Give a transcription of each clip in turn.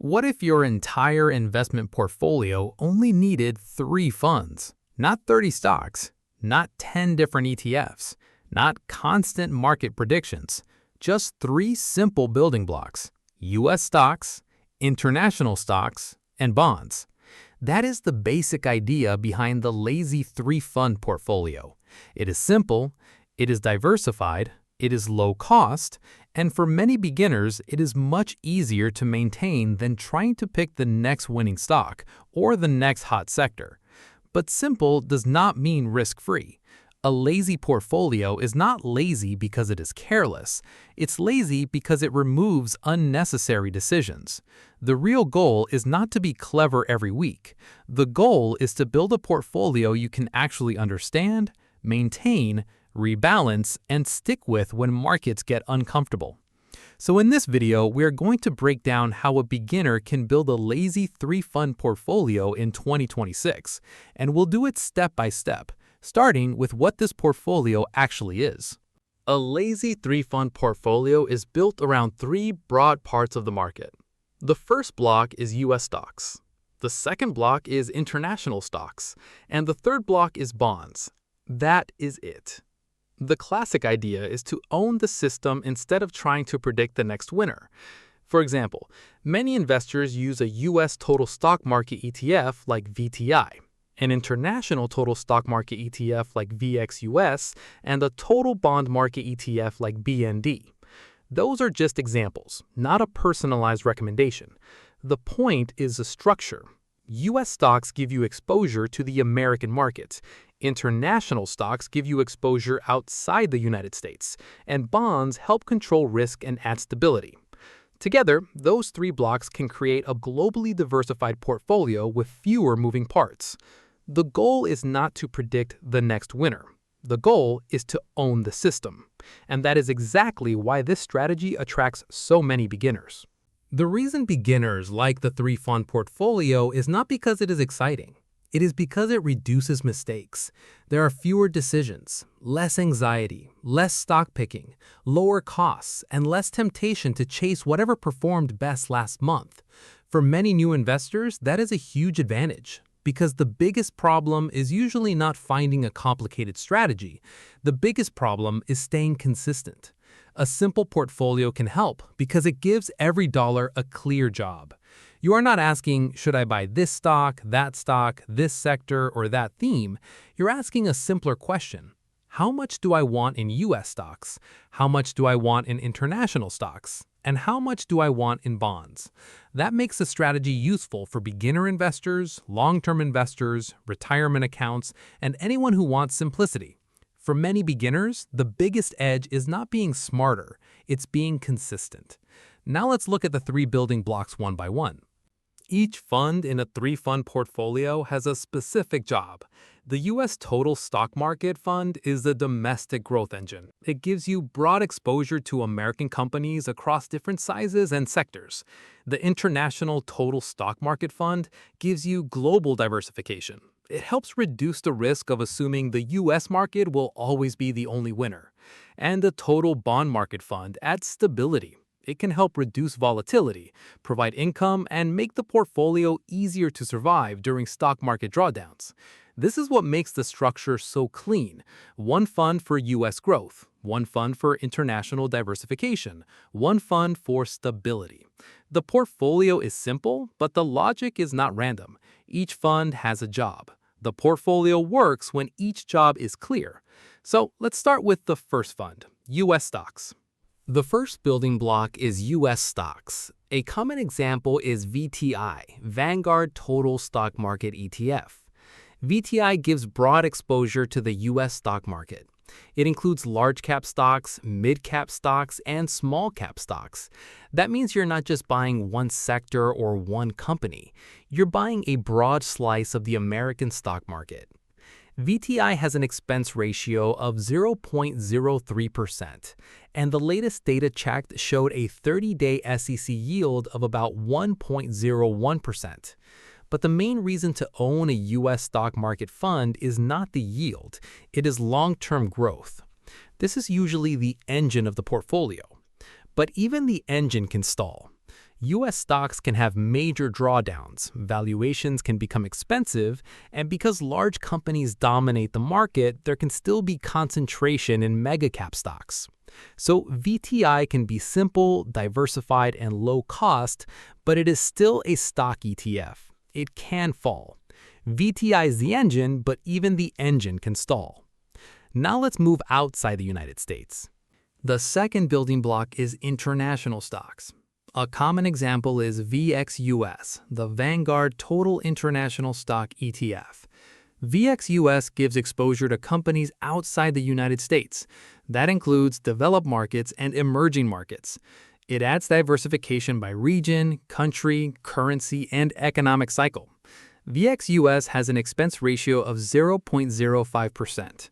What if your entire investment portfolio only needed 3 funds? Not 30 stocks, not 10 different ETFs, not constant market predictions, just 3 simple building blocks: US stocks, international stocks, and bonds. That is the basic idea behind the lazy 3-fund portfolio. It is simple, it is diversified, it is low cost, and for many beginners, it is much easier to maintain than trying to pick the next winning stock or the next hot sector. But simple does not mean risk-free. A lazy portfolio is not lazy because it is careless. It's lazy because it removes unnecessary decisions. The real goal is not to be clever every week. The goal is to build a portfolio you can actually understand, maintain, rebalance, and stick with when markets get uncomfortable. So in this video, we're going to break down how a beginner can build a lazy 3-fund portfolio in 2026, and we'll do it step by step, starting with what this portfolio actually is. A lazy 3-fund portfolio is built around 3 broad parts of the market. The first block is US stocks. The second block is international stocks, and the third block is bonds. That is it. The classic idea is to own the system instead of trying to predict the next winner. For example, many investors use a US total stock market ETF like VTI, an international total stock market ETF like VXUS, and a total bond market ETF like BND. Those are just examples, not a personalized recommendation. The point is the structure. US stocks give you exposure to the American market. International stocks give you exposure outside the United States, and bonds help control risk and add stability. Together, those 3 blocks can create a globally diversified portfolio with fewer moving parts. The goal is not to predict the next winner. The goal is to own the system. And that is exactly why this strategy attracts so many beginners. The reason beginners like the 3-fund portfolio is not because it is exciting. It is because it reduces mistakes. There are fewer decisions, less anxiety, less stock picking, lower costs, and less temptation to chase whatever performed best last month. For many new investors, that is a huge advantage, because the biggest problem is usually not finding a complicated strategy. The biggest problem is staying consistent. A simple portfolio can help because it gives every dollar a clear job. You are not asking, should I buy this stock, this sector, or that theme? You're asking a simpler question. How much do I want in US stocks? How much do I want in international stocks? And how much do I want in bonds? That makes the strategy useful for beginner investors, long-term investors, retirement accounts, and anyone who wants simplicity. For many beginners, the biggest edge is not being smarter, it's being consistent. Now let's look at the 3 building blocks one by one. Each fund in a 3-fund portfolio has a specific job. The US Total Stock Market Fund is the domestic growth engine. It gives you broad exposure to American companies across different sizes and sectors. The International Total Stock Market Fund gives you global diversification. It helps reduce the risk of assuming the US market will always be the only winner. And the Total Bond Market Fund adds stability. It can help reduce volatility, provide income, and make the portfolio easier to survive during stock market drawdowns. This is what makes the structure so clean. 1 fund for US growth, 1 fund for international diversification, 1 fund for stability. The portfolio is simple, but the logic is not random. Each fund has a job. The portfolio works when each job is clear. So let's start with the first fund, US stocks. The first building block is US stocks. A common example is VTI, Vanguard Total Stock Market ETF. VTI gives broad exposure to the US stock market. It includes large-cap stocks, mid-cap stocks, and small-cap stocks. That means you're not just buying one sector or one company. You're buying a broad slice of the American stock market. VTI has an expense ratio of 0.03%, and the latest data checked showed a 30-day SEC yield of about 1.01%. But the main reason to own a US stock market fund is not the yield, it is long-term growth. This is usually the engine of the portfolio. But even the engine can stall. U.S. stocks can have major drawdowns, valuations can become expensive, and because large companies dominate the market, there can still be concentration in mega-cap stocks. So VTI can be simple, diversified, and low cost, but it is still a stock ETF. It can fall. VTI is the engine, but even the engine can stall. Now let's move outside the United States. The second building block is international stocks. A common example is VXUS, the Vanguard Total International Stock ETF. VXUS gives exposure to companies outside the United States. That includes developed markets and emerging markets. It adds diversification by region, country, currency, and economic cycle. VXUS has an expense ratio of 0.05%.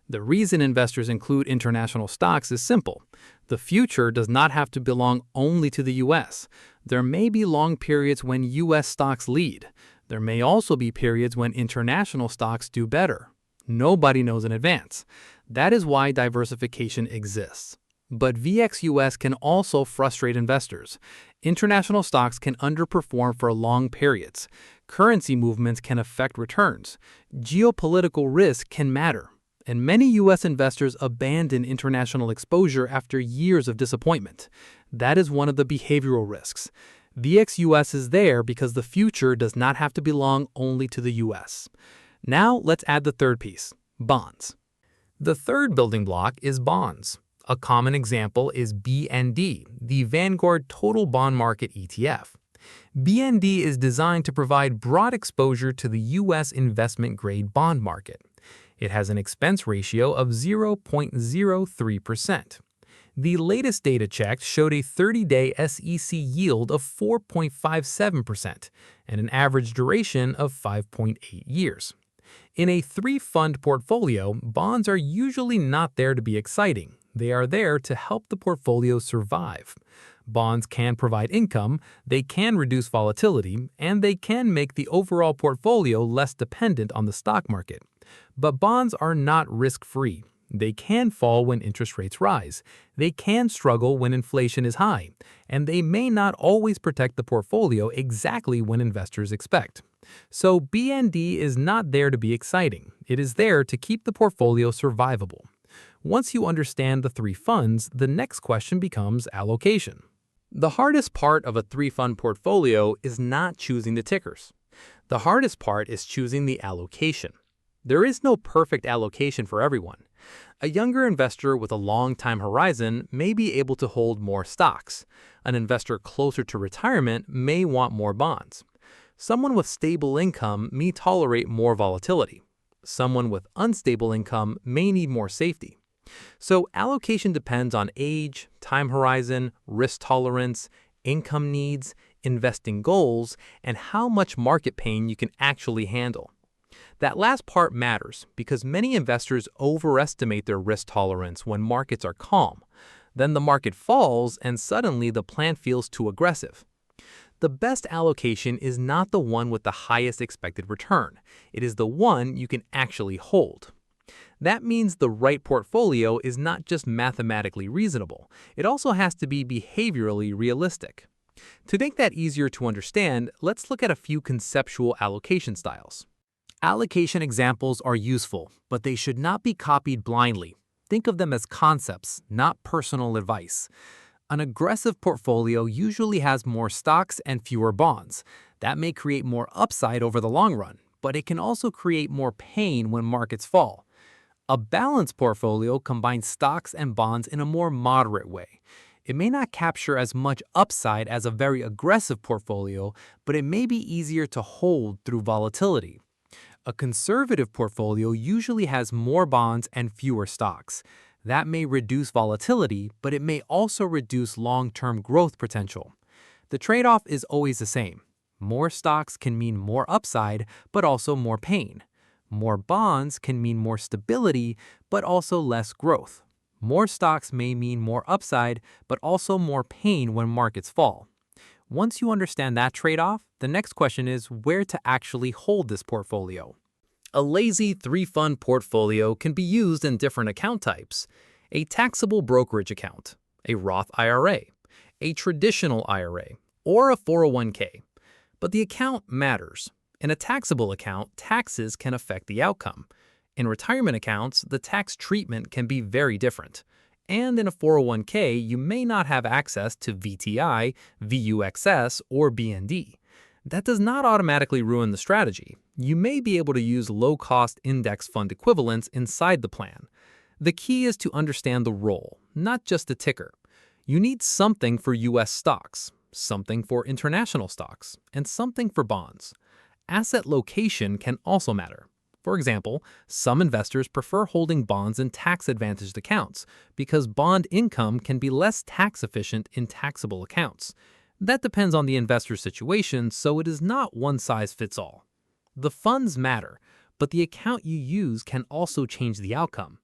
The reason investors include international stocks is simple. The future does not have to belong only to the U.S. There may be long periods when U.S. stocks lead. There may also be periods when international stocks do better. Nobody knows in advance. That is why diversification exists. But VXUS can also frustrate investors. International stocks can underperform for long periods. Currency movements can affect returns. Geopolitical risk can matter. And many U.S. investors abandon international exposure after years of disappointment. That is one of the behavioral risks. VXUS is there because the future does not have to belong only to the U.S. Now let's add the third piece, bonds. The third building block is bonds. A common example is BND, the Vanguard Total Bond Market ETF. BND is designed to provide broad exposure to the U.S. investment-grade bond market. It has an expense ratio of 0.03%. The latest data checked showed a 30-day SEC yield of 4.57% and an average duration of 5.8 years. In a three-fund portfolio, bonds are usually not there to be exciting. They are there to help the portfolio survive. Bonds can provide income, they can reduce volatility, and they can make the overall portfolio less dependent on the stock market. But bonds are not risk-free. They can fall when interest rates rise. They can struggle when inflation is high. And they may not always protect the portfolio exactly when investors expect. So BND is not there to be exciting. It is there to keep the portfolio survivable. Once you understand the three funds, the next question becomes allocation. The hardest part of a three-fund portfolio is not choosing the tickers. The hardest part is choosing the allocation. There is no perfect allocation for everyone. A younger investor with a long time horizon may be able to hold more stocks. An investor closer to retirement may want more bonds. Someone with stable income may tolerate more volatility. Someone with unstable income may need more safety. So allocation depends on age, time horizon, risk tolerance, income needs, investing goals, and how much market pain you can actually handle. That last part matters because many investors overestimate their risk tolerance when markets are calm. Then the market falls and suddenly the plan feels too aggressive. The best allocation is not the one with the highest expected return. It is the one you can actually hold. That means the right portfolio is not just mathematically reasonable. It also has to be behaviorally realistic. To make that easier to understand, let's look at a few conceptual allocation styles. Allocation examples are useful, but they should not be copied blindly. Think of them as concepts, not personal advice. An aggressive portfolio usually has more stocks and fewer bonds. That may create more upside over the long run, but it can also create more pain when markets fall. A balanced portfolio combines stocks and bonds in a more moderate way. It may not capture as much upside as a very aggressive portfolio, but it may be easier to hold through volatility. A conservative portfolio usually has more bonds and fewer stocks. That may reduce volatility, but it may also reduce long-term growth potential. The trade-off is always the same. More stocks can mean more upside, but also more pain. More bonds can mean more stability, but also less growth. More stocks may mean more upside, but also more pain when markets fall. Once you understand that trade-off, the next question is where to actually hold this portfolio. A lazy three-fund portfolio can be used in different account types: a taxable brokerage account, a Roth IRA, a traditional IRA, or a 401k. But the account matters. In a taxable account, taxes can affect the outcome. In retirement accounts, the tax treatment can be very different. And in a 401k, you may not have access to VTI, VUXS, or BND. That does not automatically ruin the strategy. You may be able to use low-cost index fund equivalents inside the plan. The key is to understand the role, not just the ticker. You need something for U.S. stocks, something for international stocks, and something for bonds. Asset location can also matter. For example, some investors prefer holding bonds in tax-advantaged accounts because bond income can be less tax-efficient in taxable accounts. That depends on the investor's situation, so it is not one size fits all. The funds matter, but the account you use can also change the outcome.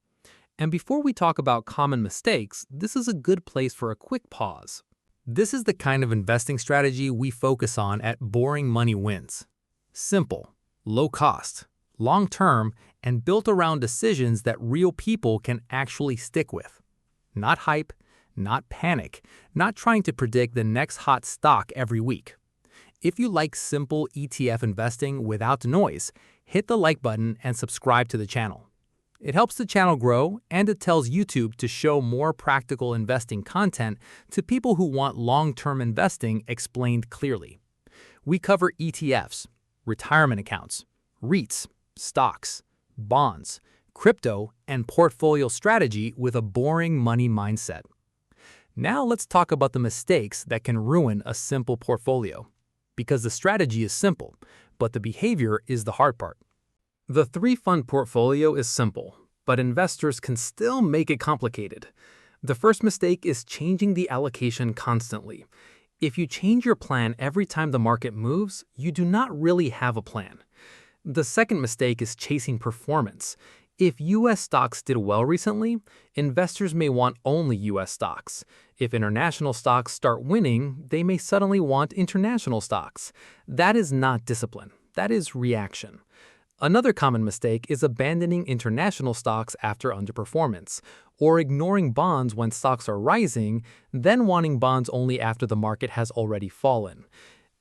And before we talk about common mistakes, this is a good place for a quick pause. This is the kind of investing strategy we focus on at Boring Money Wins. Simple, low cost, long-term, and built around decisions that real people can actually stick with. Not hype, not panic, not trying to predict the next hot stock every week. If you like simple ETF investing without noise, hit the like button and subscribe to the channel. It helps the channel grow, and it tells YouTube to show more practical investing content to people who want long-term investing explained clearly. We cover ETFs, retirement accounts, REITs, stocks, bonds, crypto, and portfolio strategy with a boring money mindset. Now let's talk about the mistakes that can ruin a simple portfolio. Because the strategy is simple, but the behavior is the hard part. The three-fund portfolio is simple, but investors can still make it complicated. The first mistake is changing the allocation constantly. If you change your plan every time the market moves, you do not really have a plan. The second mistake is chasing performance. If U.S. stocks did well recently, investors may want only U.S. stocks. If international stocks start winning, they may suddenly want international stocks. That is not discipline. That is reaction. Another common mistake is abandoning international stocks after underperformance, or ignoring bonds when stocks are rising, then wanting bonds only after the market has already fallen.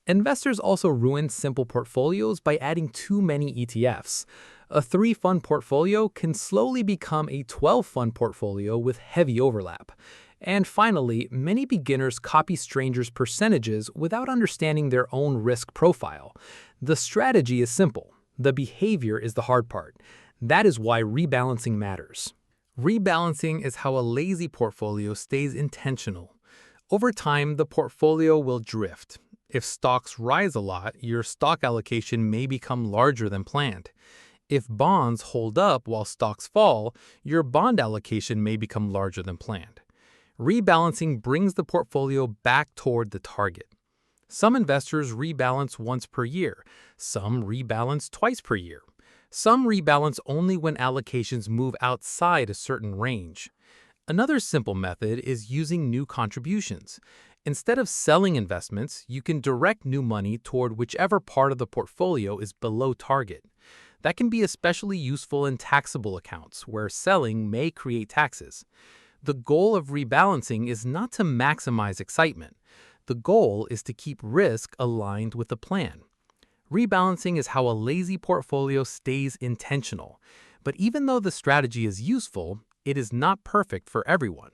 Investors also ruin simple portfolios by adding too many ETFs. A 3-fund portfolio can slowly become a 12-fund portfolio with heavy overlap. And finally, many beginners copy strangers' percentages without understanding their own risk profile. The strategy is simple. The behavior is the hard part. That is why rebalancing matters. Rebalancing is how a lazy portfolio stays intentional. Over time, the portfolio will drift. If stocks rise a lot, your stock allocation may become larger than planned. If bonds hold up while stocks fall, your bond allocation may become larger than planned. Rebalancing brings the portfolio back toward the target. Some investors rebalance once per year. Some rebalance twice per year. Some rebalance only when allocations move outside a certain range. Another simple method is using new contributions. Instead of selling investments, you can direct new money toward whichever part of the portfolio is below target. That can be especially useful in taxable accounts, where selling may create taxes. The goal of rebalancing is not to maximize excitement. The goal is to keep risk aligned with the plan. Rebalancing is how a lazy portfolio stays intentional. But even though the strategy is useful, it is not perfect for everyone.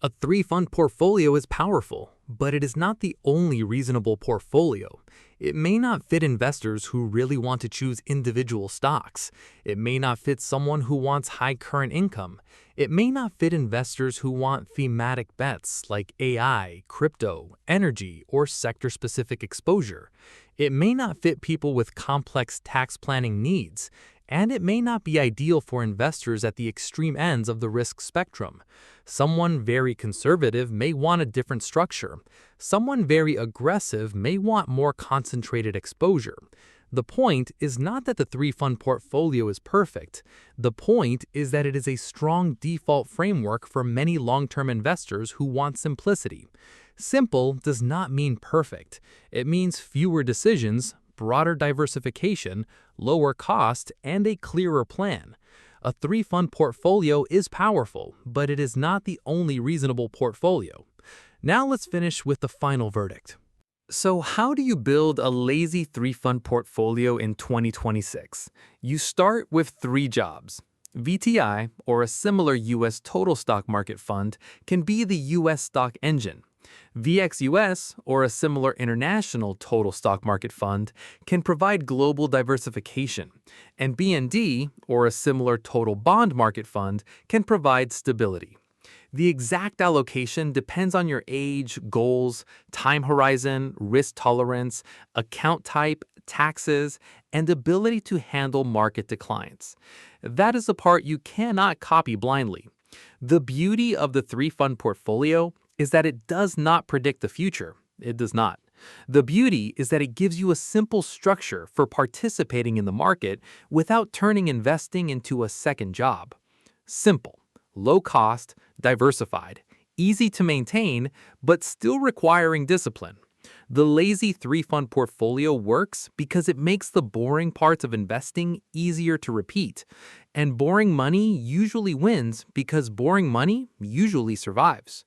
A 3-fund portfolio is powerful, but it is not the only reasonable portfolio. It may not fit investors who really want to choose individual stocks. It may not fit someone who wants high current income. It may not fit investors who want thematic bets like AI, crypto, energy, or sector-specific exposure. It may not fit people with complex tax planning needs. And it may not be ideal for investors at the extreme ends of the risk spectrum. Someone very conservative may want a different structure. Someone very aggressive may want more concentrated exposure. The point is not that the 3-fund portfolio is perfect. The point is that it is a strong default framework for many long-term investors who want simplicity. Simple does not mean perfect. It means fewer decisions, broader diversification, lower cost, and a clearer plan. A 3-fund portfolio is powerful, but it is not the only reasonable portfolio. Now let's finish with the final verdict. So how do you build a lazy three-fund portfolio in 2026? You start with three jobs. VTI, or a similar U.S. total stock market fund, can be the U.S. stock engine. VXUS, or a similar international total stock market fund, can provide global diversification. And BND, or a similar total bond market fund, can provide stability. The exact allocation depends on your age, goals, time horizon, risk tolerance, account type, taxes, and ability to handle market declines. That is the part you cannot copy blindly. The beauty of the three-fund portfolio is that it does not predict the future. It does not. The beauty is that it gives you a simple structure for participating in the market without turning investing into a second job. Simple, low cost, diversified, easy to maintain, but still requiring discipline. The lazy three-fund portfolio works because it makes the boring parts of investing easier to repeat. And boring money usually wins because boring money usually survives.